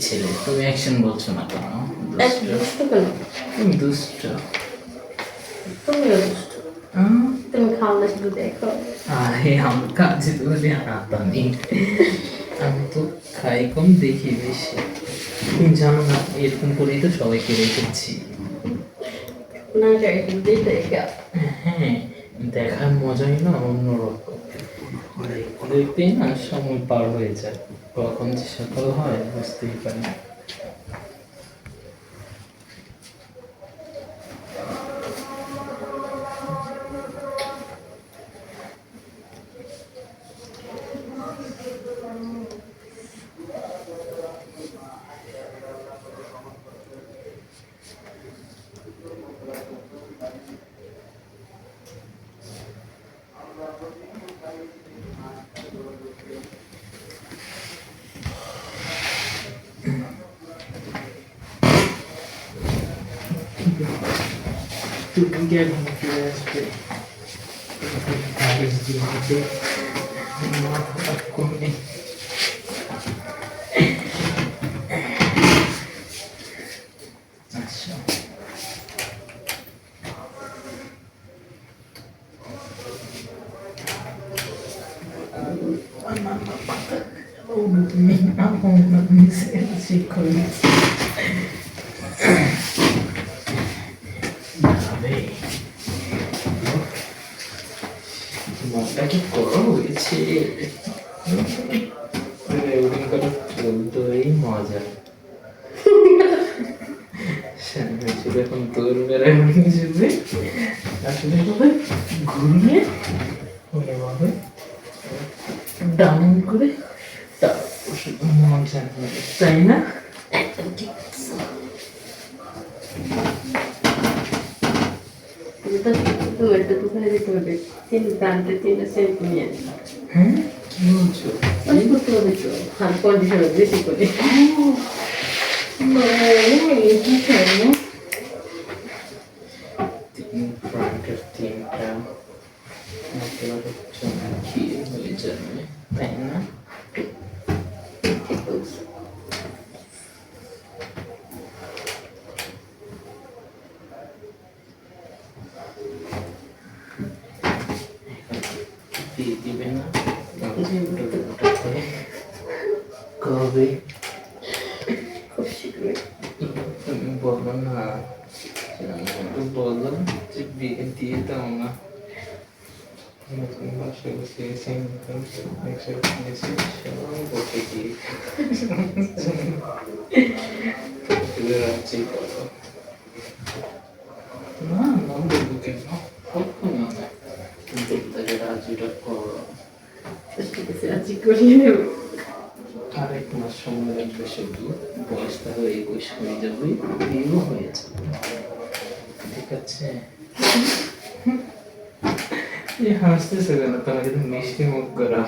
ছেলে তুমি অ্যাকশন বলছো না কেন? দুষ্ট কেন? তুমি দুষ্ট। তুমিও দুষ্ট। তুমি খাও না, শুধু দেখো। আরে আমার কাছে তো হাতা নেই, আমি তো খাই কম দেখি বেশি। তুমি জানো না, এরকম করেই তো সবাইকে রেখেছি। না যাই শুধু দেখা। হ্যাঁ, দেখার মজাই না অন্যরকম। দেখতে দেখতেই না সময় পার হয়ে যায়, কখন যে সকাল হয় বুঝতেই পারি না। তুমি কি এখন ফিরে আসবে? মাথা কমে আচ্ছা, মনটাকে করো হয়েছে, ওদিন করে চলতোই মজা। এখন তোর বেড়ায় যাবে, আসলে হবে ঘুরিয়ে ভাবে ডাউন করে তারপর শুধু মজা হবে, তাই না? একদম ঠিক আছে। তুমি একটা দোকানে যেতে হবে, তিন প্রান্তে তিনটা সেলফি নিয়ে আসবে। হ্যাঁ, কি বলছো? ওই করতে হবে তো, আর কন্ডিশনার বেশি করে। ফ্রন্টের তিনটা একেবারে চমকি হয়ে যাবে, তাই না? ঠিক বলছো। দিয়ে দিবে না? কবে? খুব শীঘ্রই। তুমি বলো না, বলো যে বিয়ে দিয়ে দাও না। নতুন বাসা বসিয়েছি, নতুন একসাথে নিয়েছি, সব বসে গিয়ে রাজ্যে করো না, না বলবো কেন, কখনো না, কিন্তু তাকে রাজিটা করো। ঠিক আছে, রাজি করিয়ে নেব। আর 1 মাস সময় লাগবে, শুধু বয়সটা হয়ে 21 হয়ে যাবে, বিয়েও হয়ে যাবে, ঠিক আছে? এই হাসতেছে কেন? তোমাকে তো মিষ্টি মুখ করা